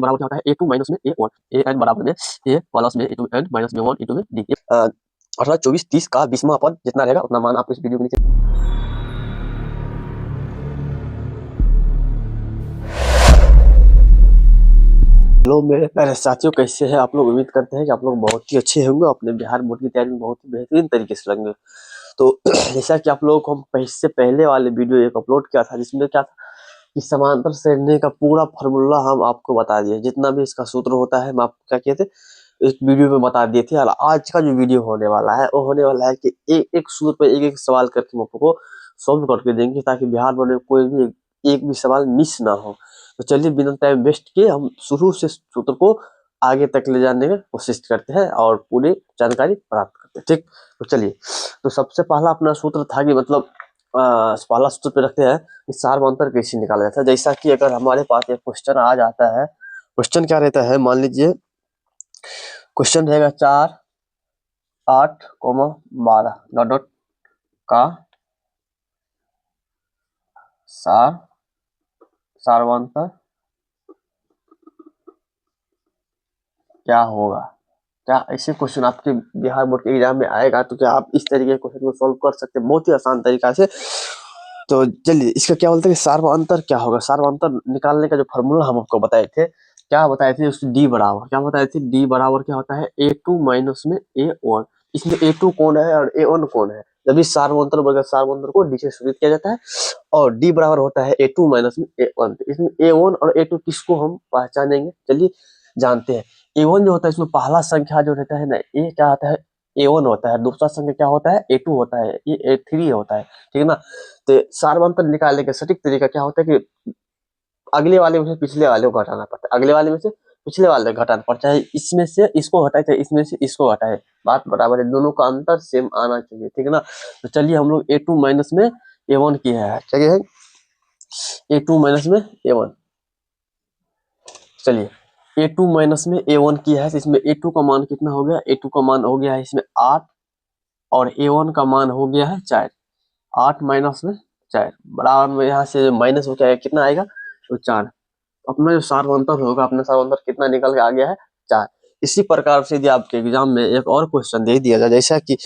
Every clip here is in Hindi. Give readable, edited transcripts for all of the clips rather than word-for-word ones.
बराबर क्या होता है ए टू माइनस में ए वन, ए एन बराबर में ए प्लस में ए टू एन माइनस में वन इंटू में डी। 18 24 30 का 20वां पद जितना रहेगा उतना मान आपको इस वीडियो के नीचे। हेलो मेरे प्यारे साथियों, कैसे हैं आप लोग? उम्मीद करते हैं कि आप लोग बहुत ही अच्छे होंगे, अपने बिहार बोर्ड की तैयारी में बहुत ही बेहतरीन तरीके से लगेंगे। तो जैसा कि आप लोगों को हम इससे पहले वाले वीडियो एक अपलोड किया था, जिसमें क्या था कि समांतर श्रेणी का पूरा फॉर्मूला हम आपको बता दिए, जितना भी इसका सूत्र होता है हम आपको क्या किए थे इस वीडियो में बता दिए थे। और आज का जो वीडियो होने वाला है वो होने वाला है कि एक एक सूत्र पर एक एक सवाल करके हम आपको सॉल्व करके देंगे, ताकि बिहार बोर्ड में कोई भी एक भी सवाल मिस ना हो। तो चलिए बिना टाइम वेस्ट किए हम शुरू से सूत्र को आगे तक ले जाने की कोशिश करते हैं और पूरी जानकारी प्राप्त करते हैं। ठीक, तो चलिए, तो सबसे पहला अपना सूत्र था कि मतलब पहला सूत्र पे रखते हैं कि सार्वंतर कैसे निकाला जाता है। जैसा कि अगर हमारे पास एक क्वेश्चन आ जाता है, क्वेश्चन क्या रहता है, मान लीजिए क्वेश्चन रहेगा 4 8 12 डॉट डॉट का सार्वंतर क्या होगा। क्या ऐसे क्वेश्चन आपके बिहार बोर्ड के एग्जाम में आएगा तो क्या आप इस तरीके के क्वेश्चन को सॉल्व कर सकते हैं बहुत ही आसान तरीका से। तो चलिए, इसका क्या बोलते हैं कि सार्वंतर क्या होगा। सार्वंतर निकालने का जो फॉर्मूला हम आपको बताए थे, क्या बताए थे, उसकी डी बराबर क्या बताए थे, डी बराबर क्या होता है ए टू माइनस में ए वन। इसमें ए टू कौन है और ए वन कौन है। जब इस सार्वंतर वर्ग सार्वंतर को डी से सूचित किया जाता है और डी बराबर होता है ए टू माइनस में ए वन। इसमें ए वन और ए टू किसको हम पहचानेंगे, चलिए जानते हैं। ए वन जो होता है इसमें पहला संख्या जो रहता है ना, ए क्या आता है ए वन होता है, दूसरा संख्या क्या होता है ए टू होता है, ये ए थ्री होता है, ठीक है ना। तो सार्वंतर निकालने का सटीक तरीका क्या होता है कि अगले वाले में से पिछले वाले को घटाना पड़ता है, अगले वाले में से पिछले वाले को घटाना पड़ता है, इसमें से इसको हटाए चाहे इसमें से इसको हटाए, बात बराबर है, दोनों का अंतर सेम आना चाहिए, ठीक है ना। तो चलिए हम लोग ए टू माइनस में ए वन किया है, चलिए ए टू माइनस में ए वन, चलिए ए टू माइनस में ए वन किया है। तो इसमें ए टू का मान कितना हो गया, ए टू का मान हो गया है इसमें 8 और ए वन का मान हो गया है 4। 8 माइनस में 4 बराबर में यहाँ से माइनस हो गया है, कितना आएगा तो 4। अपना जो सार्वंतर होगा, अपना सार्वंतर कितना निकल के आ गया है 4। इसी प्रकार से यदि आपके एग्जाम में एक और क्वेश्चन दे दिया जाए, जैसा कि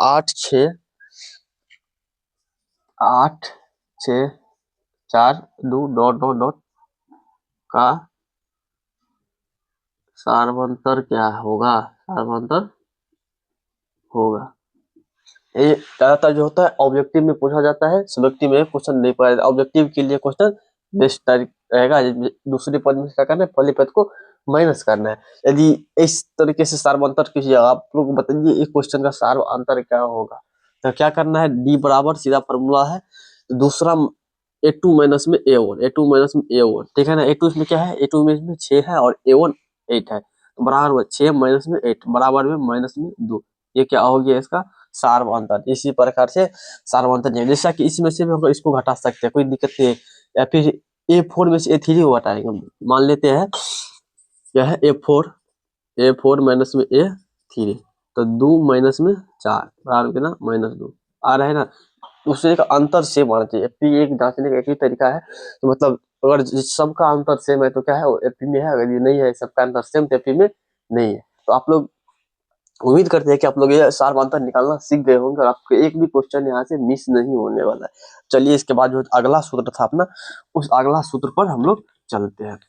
8 6 4 2 डॉट डॉट डॉट का सार्वंतर क्या होगा, सार्वंतर होगा। ये ज्यादातर जो होता है ऑब्जेक्टिव में पूछा जाता है, सब्जेक्टिव में क्वेश्चन नहीं पड़ा जाता। ऑब्जेक्टिव के लिए क्वेश्चन बेस्ट रहेगा, दूसरे पद में क्या करना है, पहले पद को माइनस करना है। यदि इस तरीके से सार्वंतर कीजिएगा, आप लोग बताइए इस क्वेश्चन का सार्वंतर क्या होगा। तो क्या करना है, डी बराबर सीधा फॉर्मूला है, दूसरा ए टू माइनस में ए वन, ए टू माइनस में ए वन, ठीक है ना। ए टू इसमें क्या है, ए टू में इसमें 6 है और ए वन 8 है, तो बराबर 6 माइनस में 8 बराबर में माइनस में 2। ये क्या हो गया इसका सार्वंतर। इसी प्रकार से सार्वंतर नहीं, जैसा कि इसमें से भी हम इसको घटा सकते हैं, कोई दिक्कत नहीं है। या फिर ए फोर में से ए थ्री को घटाएंगे, मान लेते हैं क्या है ए फोर माइनस में ए थ्री, तो 2 माइनस में 4 बराबर के ना -2 आ रहा है ना। दूसरे का अंतर सेम आना चाहिए, एपी एक जांचने का एक ही तरीका है। तो मतलब अगर सबका अंतर सेम है तो क्या है वो एपी में है, अगर ये नहीं है सबका अंतर सेम तो एपी में नहीं है। तो आप लोग उम्मीद करते हैं कि आप लोग ये सार्वंतर निकालना सीख गए होंगे और आपको एक भी क्वेश्चन यहाँ से मिस नहीं होने वाला है। चलिए इसके बाद जो अगला सूत्र था अपना, उस अगला सूत्र पर हम लोग चलते हैं।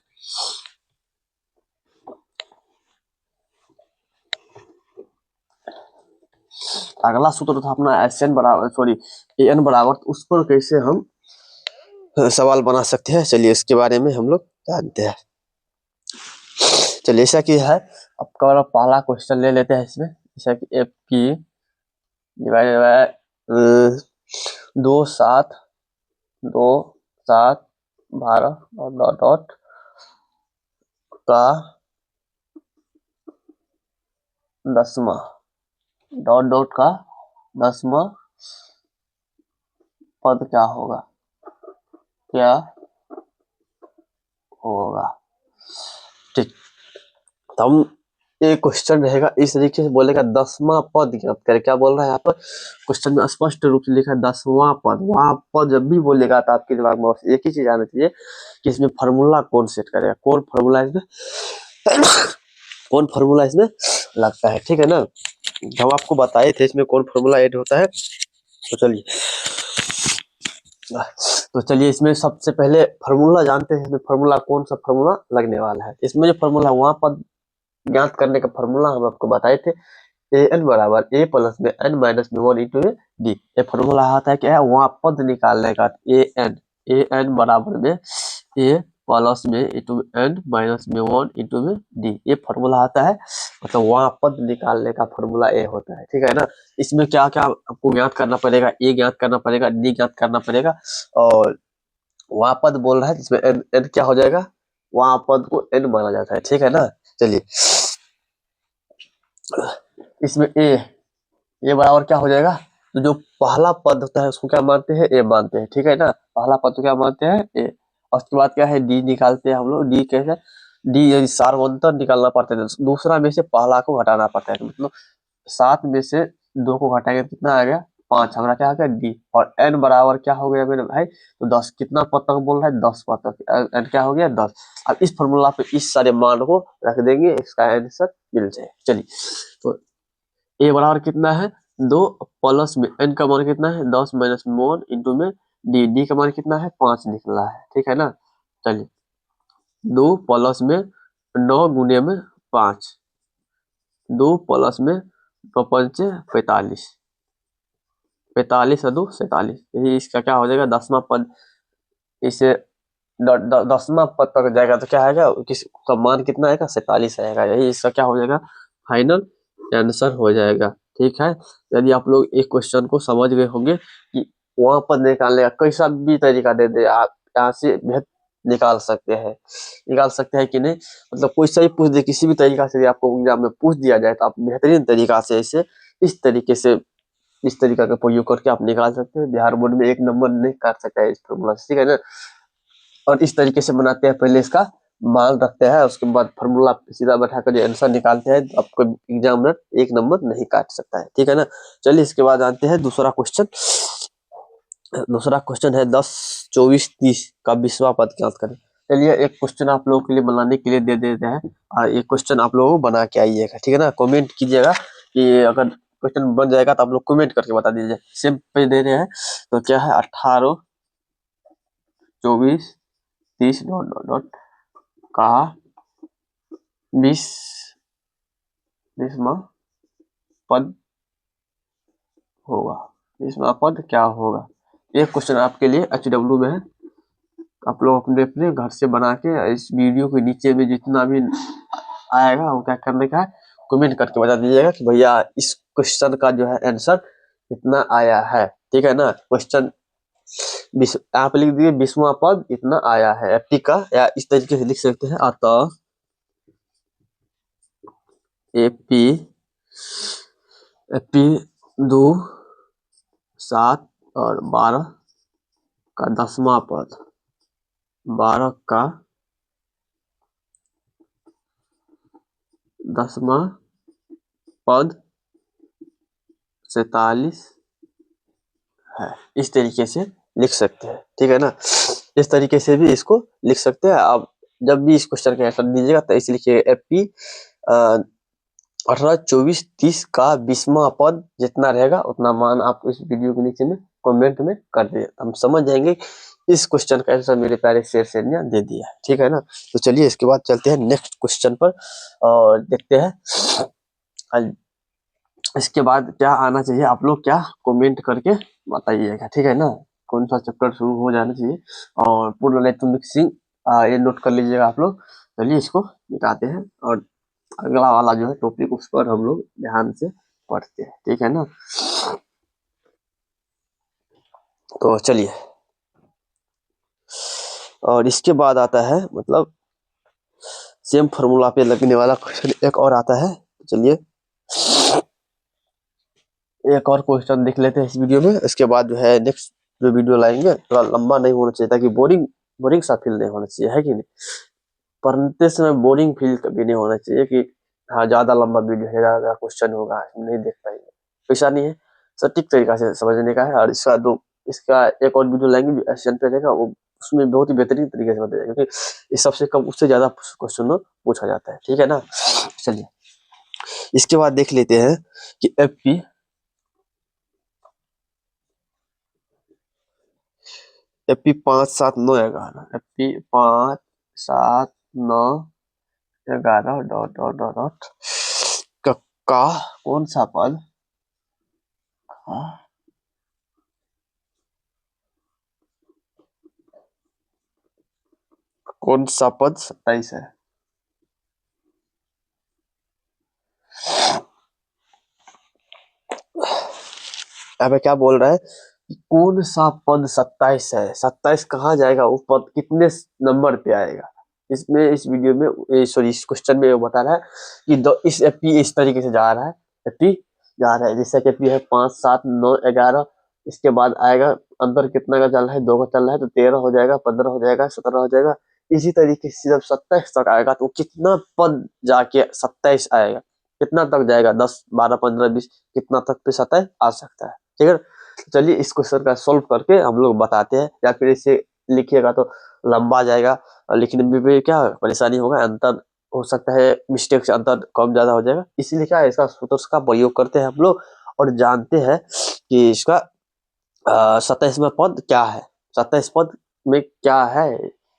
अगला सूत्र था अपना एन बराबर एन बराबर, तो उस पर कैसे हम सवाल बना सकते हैं, चलिए इसके बारे में हम लोग जानते हैं। चलिए ऐसा कि है, आपका पहला क्वेश्चन ले लेते हैं इसमें, जैसा कि एफ की डिवाइडेड बाय 2 7 2 7 12 और डॉट डॉट का 10वां डॉट डॉट का 10वां पद क्या होगा, क्या होगा। ठीक, तो हम ये क्वेश्चन रहेगा इस तरीके से, बोलेगा 10वां पद ज्ञात करें। क्या बोल रहा है यहाँ पर क्वेश्चन में स्पष्ट रूप से लिखा है 10वां पद। वहां पद जब भी बोलेगा तो आपके दिमाग में बस एक ही चीज आना चाहिए कि इसमें फॉर्मूला कौन सेट करेगा, कौन फॉर्मूला इसमें कौन फॉर्मूला इसमें लगता है, ठीक है ना। हम आपको बताए थे इसमें कौन फॉर्मूला ऐड होता है। तो चलिए इसमें सबसे पहले फॉर्मूला जानते हैं। इसमें फॉर्मूला कौन सा फॉर्मूला लगने वाला है। इसमें जो फॉर्मूला वहां पद ज्ञात करने का फॉर्मूला हम आपको बताए थे, ए एन बराबर ए प्लस में एन माइनस में 1 इंटू डी। ये फॉर्मूला आता है क्या है, वहां पद निकालने का। ए एन बराबर में ए प्लस में इंटू एन माइनस में 1 इंटू में डी, ये फॉर्मूला आता है। मतलब वहां पद निकालने का फॉर्मूला ए होता है, ठीक है ना। इसमें क्या क्या आपको ज्ञात करना पड़ेगा, ए ज्ञात करना पड़ेगा, डी ज्ञात करना पड़ेगा, और वहां पद बोल रहा है जिसमें एन एन क्या हो जाएगा, वहां पद को एन माना जाता है, ठीक है ना। चलिए इसमें ए बराबर क्या हो जाएगा, तो जो पहला पद होता है उसको क्या मानते हैं, ए मानते हैं, ठीक है ना। पहला पद को क्या मानते हैं, ए। और उसके बाद क्या है, डी निकालते हैं हम लोग। डी कैसे, डी यदि सार्वंतर निकालना पड़ता है तो दूसरा में से पहला को घटाना पड़ता है। तो मतलब 7 में से 2 को घटाएंगे तो कितना आ गया, 5। हमारा क्या आ गया, डी। और एन बराबर क्या हो गया मेरे भाई, तो 10। कितना पद तक बोल रहा है, 10 पद तक। एन क्या हो गया, 10। अब इस फॉर्मूला पे इस सारे मान को रख देंगे, इसका आंसर मिल जाए। चलिए तो ए बराबर कितना है, 2 प्लस में एन का मान कितना है, 10 माइनस में 1 इंटू में डी। डी का मान कितना है, 5 निकला है, ठीक है ना। चलिए 2 प्लस में 9 गुने में 5, 2 प्लस में 2 पंचे 45, 45 और 2 47। यही इसका क्या हो जाएगा, 10वां पद। इसे 10वां पद तक जाएगा तो क्या आएगा, किसका मान कितना आएगा, 47 आएगा। यही इसका क्या हो जाएगा, फाइनल आंसर हो जाएगा, ठीक है। यदि आप लोग एक क्वेश्चन को समझ गए होंगे कि वहां पर निकालने का कैसा भी तरीका दे दे, आप यहाँ से भी निकाल सकते हैं कि नहीं। मतलब कोई सही पूछ दे किसी भी तरीका से, आपको एग्जाम में पूछ दिया जाए तो आप बेहतरीन तरीका से इसे इस तरीके से, इस तरीका का प्रयोग करके आप निकाल सकते हैं। बिहार बोर्ड में 1 नंबर नहीं काट सकता है इस फॉर्मूला से, ठीक है ना। और इस तरीके से बनाते हैं, पहले इसका मान रखते हैं, उसके बाद फॉर्मूला सीधा बैठाकर जो आंसर निकालते हैं, तो आपको एग्जामिनर 1 नंबर नहीं काट सकता है, ठीक है ना। चलिए इसके बाद आते हैं दूसरा क्वेश्चन। दूसरा क्वेश्चन है 10, 24, 30 का 20वां पद ज्ञात करें। चलिए एक क्वेश्चन आप लोगों के लिए बनाने के लिए दे देते हैं, और ये क्वेश्चन आप लोगों को बना के आइएगा, ठीक है ना। कमेंट कीजिएगा कि अगर क्वेश्चन बन जाएगा तो आप लोग कमेंट करके बता दीजिए। सेम पे दे रहे हैं, तो क्या है 18, 24, 30 डॉट डॉट डॉट का 20वां पद होगा। 20वां पद क्या होगा, ये क्वेश्चन आपके लिए HW में है। आप लोग अपने अपने घर से बना के इस वीडियो के नीचे में जितना भी आएगा वो क्या करने का है, कमेंट करके बता दीजिएगा कि भैया इस क्वेश्चन का जो है आंसर कितना आया है, ठीक है ना। क्वेश्चन आप लिख दिए 20वां पद इतना आया है एप्टी का, या इस तरीके से लिख सकते हैं, अतः एपी एपी 2, 7 और 12 का 10वां पद, 12 का 10वां पद 47 है। इस तरीके से लिख सकते हैं, ठीक है ना। इस तरीके से भी इसको लिख सकते हैं। आप जब भी इस क्वेश्चन का आंसर दीजिएगा तो इसे लिखिए एपी 18, 24, 30 का 20वां पद जितना रहेगा उतना मान आप इस वीडियो के नीचे में कमेंट में कर दीजिए, हम समझ जाएंगे इस क्वेश्चन का आंसर मेरे प्यारे शेर ने दे दिया, ठीक है ना। तो चलिए इसके बाद चलते हैं नेक्स्ट क्वेश्चन पर और देखते हैं इसके बाद क्या आना चाहिए। आप लोग क्या कमेंट करके बताइएगा, ठीक है ना। कौन सा चैप्टर शुरू हो जाना चाहिए, और पूर्ण इलेक्ट्रॉनिक मिक्सिंग ये नोट कर लीजिएगा आप लोग। चलिए इसको मिटाते हैं और अगला वाला जो है टॉपिक उस पर हम लोग ध्यान से पढ़ते हैं, ठीक है ना। तो चलिए, और इसके बाद आता है मतलब सेम फॉर्मूला पे लगने वाला क्वेश्चन एक और आता है। चलिए एक और क्वेश्चन देख लेते हैं इस वीडियो में, इसके बाद जो है नेक्स्ट जो वीडियो लाएंगे थोड़ा लंबा नहीं होना चाहिए, ताकि बोरिंग सा फील नहीं होना चाहिए, है कि नहीं। पढ़ते समय बोरिंग फील कभी नहीं होना चाहिए कि हाँ ज्यादा लंबा वीडियो है, ज्यादा क्वेश्चन होगा, नहीं देख पाएंगे, ऐसा नहीं है, सटीक तरीका से समझने का है। और इसका एक और वीडियो लाएंगे जो एशियन पे रहेगा, वो उसमें बहुत ही बेहतरीन तरीके से बताएगा, क्योंकि इस सबसे कम उससे ज्यादा क्वेश्चन पूछा जाता है, ठीक है ना। चलिए इसके बाद देख लेते हैं कि AP 5 7 9 11, AP 5 7 9 11 dot dot dot dot का कौन सा पद, कौन सा पद 27 है। यहाँ पे क्या बोल रहा है कि कौन सा पद 27 है, 27 कहाँ जाएगा, वो पद कितने नंबर पे आएगा। इसमें इस वीडियो में सॉरी इस क्वेश्चन में वो बता रहा है कि इस एपी इस तरीके से जा रहा है, एपी जा रहा है जैसे कि एपी है 5 7 9 11, इसके बाद आएगा अंदर कितना का चल रहा है, 2 का चल रहा है, तो 13 हो जाएगा, 15 हो जाएगा, 17 हो जाएगा। इसी तरीके से जब 27 तक आएगा तो कितना पद जाके 27 आएगा, कितना तक जाएगा, 10 12 15 20 कितना तक पे 27 आ सकता है, ठीक है। चलिए इस क्वेश्चन का सोल्व करके हम लोग बताते हैं, या फिर इसे लिखिएगा तो लंबा जाएगा, और लिखने में भी क्या परेशानी होगा, अंतर हो सकता है, मिस्टेक से अंतर कम ज्यादा हो जाएगा, इसीलिए क्या है इसका सूत्र का प्रयोग करते हैं हम लोग, और जानते हैं कि इसका 27वां पद क्या है, 27 पद में क्या है,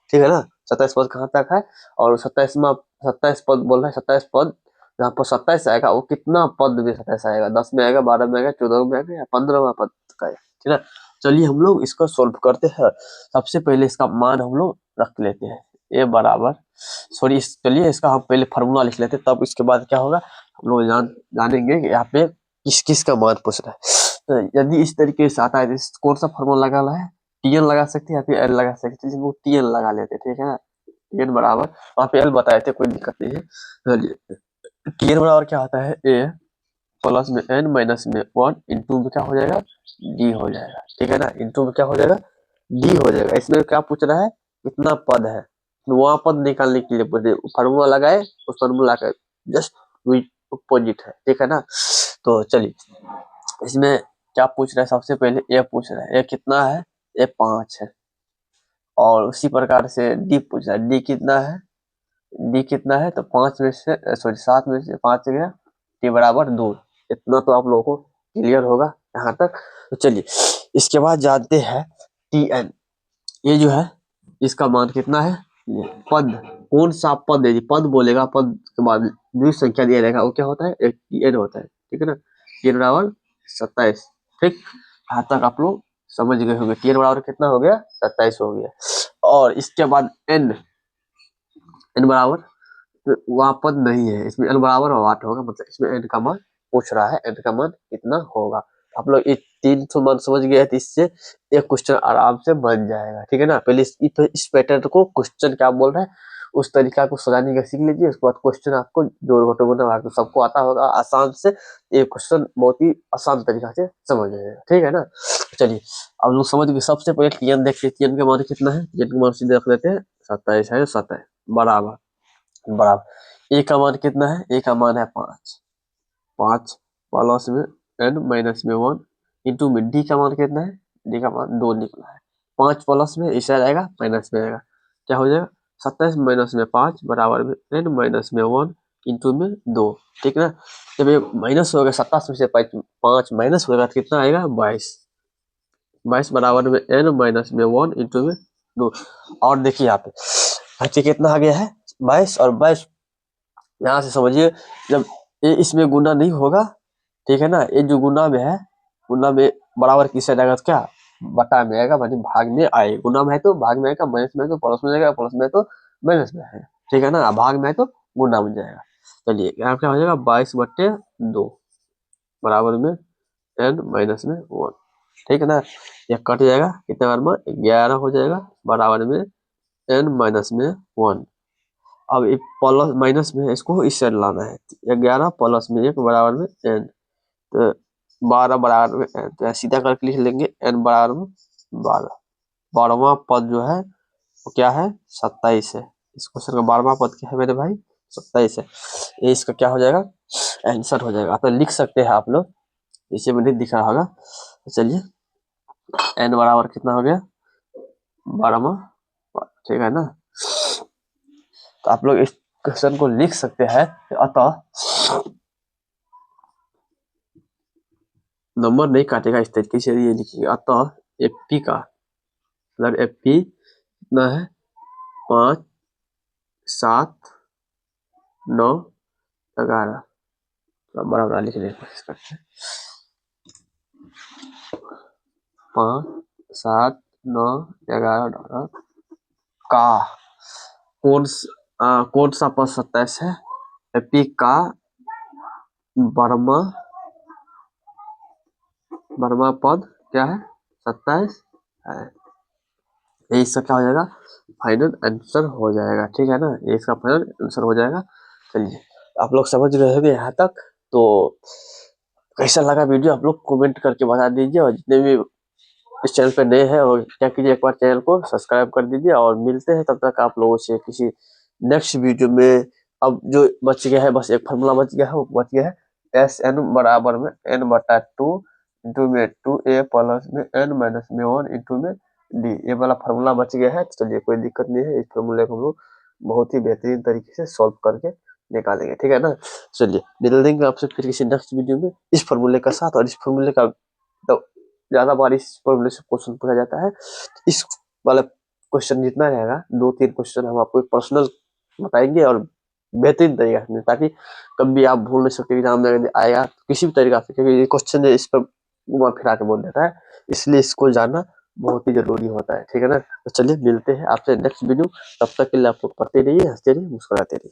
ठीक है ना। 27 पद कहाँ तक है, और 27 पद बोल रहा है, 27 पद जहाँ पर 27 आएगा वो कितना पद में 27 आएगा, 10 में आएगा, 12 में आएगा, 14 में आएगा, या 15वां पद का है, ठीक है। चलिए हम लोग इसको सोल्व करते हैं। सबसे पहले इसका मान हम लोग रख लेते हैं, ए बराबर सॉरी चलिए इसका हम पहले फार्मूला लिख लेते हैं, तब इसके बाद क्या होगा हम लोग जानेंगे कि यहाँ पे किस किस का मान पूछ रहा है। तो यदि इस तरीके से आता है तो कौन सा फार्मूला लगाना है, टीएन लगा सकते हैं या फिर एल लगा सकते हैं, वो टीएन लगा लेते हैं, ठीक है ना। टीएन बराबर वहाँ पे एल बताए थे, कोई दिक्कत नहीं है। टीएन बराबर क्या होता है, ए प्लस में एन माइनस में 1 इंटू में क्या हो जाएगा, डी हो जाएगा, ठीक है ना, इंटू में क्या हो जाएगा, डी हो जाएगा। इसमें क्या पूछ रहा है, कितना पद है, तो वहाँ पद निकालने के लिए फार्मूला लगाए, उस फार्मूला का जस्ट अपोजिट है, ठीक है ना। तो चलिए इसमें क्या पूछ रहा है, सबसे पहले ए पूछ रहा है, ए कितना है, ए 5 है, और उसी प्रकार से डी पूछ रहा है, डी कितना है, डी कितना है, तो 5 में से सॉरी 7 में से 5 गया, टी बराबर 2। इतना तो आप लोगों को क्लियर होगा यहाँ तक। तो चलिए इसके बाद जानते हैं टी एन, ये जो है इसका मान कितना है, ये पद कौन सा पद है, पद बोलेगा, पद के बाद द्वितीय संख्या दिया रहेगा, वो क्या होता है, एक टी एन होता है, ठीक है ना। टी एन बराबर 27, ठीक, यहाँ तक आप लोग समझ गए होंगे। टी एन बराबर कितना हो गया, 27 हो गया। और इसके बाद एन, एन बराबर वहाँ पद नहीं है, इसमें एन बराबर 8 होगा, मतलब इसमें एन का मान पूछ रहा है, एन का मान कितना होगा। आप लोग ये 3 मान समझ गए तो इससे एक क्वेश्चन आराम से बन जाएगा, ठीक है ना। पहले इस पैटर्न को क्वेश्चन क्या बोल रहा है उस तरीका को सजाने का सीख लीजिए, उसके बाद क्वेश्चन आपको जोड़ घटाव गुणा भाग तो सबको आता होगा आसान से, ये क्वेश्चन बहुत ही आसान तरीका से समझ जाएगा, ठीक है ना। चलिए अब लोग समझ गए। सबसे पहले टीएन देखते हैं, टीएन का मान कितना है, टीएन का मान सीधे रख देते हैं 27 है, 27 बराबर बराबर ए का मान कितना है, ए का मान है 5, 5 प्लस में एन माइनस में 1 इंटू में डी का मान कितना है, डी का मान 2 निकला है, 5 प्लस में इसे आएगा माइनस में आएगा, क्या हो जाएगा 27 माइनस में 5 बराबर में एन माइनस में 1 इंटू में 2, ठीक है ना। जब ये माइनस होगा 27 में से 5 माइनस होगा तो कितना आएगा 22, 22 बराबर में एन माइनस में 1 इंटू में 2। और देखिए यहाँ पे कितना आ गया है 22, और 22 यहाँ से समझिए जब ये इसमें गुना नहीं होगा, ठीक है ना, ये जो गुना में है, गुना में बराबर किससे जाएगा तो क्या बटा में आएगा, मतलब भाग में आए, गुना में है तो भाग में आएगा, माइनस में है तो प्लस में जाएगा, प्लस में है तो माइनस में है, ठीक है ना, भाग में है तो गुना में जाएगा। चलिए यहाँ क्या हो जाएगा 22/2 बराबर में एन माइनस में 1, ठीक है ना। यह कट जाएगा कितने बार में 11 हो जाएगा बराबर में एन माइनस में 1। अब एक प्लस माइनस में है, इसको इस साइड लाना है, 11 प्लस में 1 बराबर में एन, तो 12 बराबर में एन, तो सीधा करके लिख लेंगे एन बराबर में 12। 12वां पद जो है वो क्या है 27 है, इस क्वेश्चन का 12वां पद क्या है मेरे भाई 27 है। ये इसका क्या हो जाएगा, आंसर हो जाएगा। तो लिख सकते हैं आप लोग, इसे में नहीं दिख रहा होगा। तो चलिए n बराबर कितना हो गया, 12वां, ठीक है ना। तो आप लोग इस क्वेश्चन को लिख सकते हैं। अतः नंबर नहीं काटेगा इस तरीके से, ये लिखिए। अतः एफपी का मतलब एफपी कितना है, 5 7 9 11, बड़ा बड़ा लिखने की कोशिश करते हैं। 5 7 9 11 का कौन सा पद 27 है, एपी का वर्मा पद क्या है, 27 है। ये इसका क्या हो जाएगा, फाइनल आंसर हो जाएगा, ठीक है ना। ये इसका फाइनल आंसर हो जाएगा। चलिए आप लोग समझ रहे होंगे यहाँ तक। तो कैसा लगा वीडियो आप लोग कमेंट करके बता दीजिए, और जितने भी इस चैनल पे नए हैं और क्या कीजिए, एक बार चैनल को सब्सक्राइब कर दीजिए। और मिलते हैं तब तक आप लोगों से किसी नेक्स्ट वीडियो में। अब जो बच गया है, बस एक फार्मूला बच गया है, वो बच गया है एस एन बराबर में n/2 इंटू में 2a प्लस में n माइनस में 1 इंटू में d, ये वाला फार्मूला बच गया है। तो चलिए कोई दिक्कत नहीं है, इस फार्मूले को हम लोग बहुत ही बेहतरीन तरीके से सॉल्व करके निकालेंगे, ठीक है ना। चलिए मिल देंगे आपसे फिर किसी नेक्स्ट वीडियो में इस फार्मूले का साथ। और इस फार्मूले का तो ज्यादा बार इस फार्मूले से क्वेश्चन पूछा जाता है। इस वाला क्वेश्चन जितना रहेगा, 2-3 क्वेश्चन हम आपको पर्सनल बताएंगे और बेहतरीन तरीका से, ताकि कभी आप भूल नहीं सकते एग्जाम में आएगा किसी भी तरीका से, क्योंकि ये क्वेश्चन इस पर घुमा फिरा के बोल देता है, इसलिए इसको जानना बहुत ही जरूरी होता है, ठीक है ना। तो चलिए मिलते हैं आपसे नेक्स्ट वीडियो, तब तक के लिए आप लोग पढ़ते रहिए, हंसते रहिए, मुस्कुराते रहिए।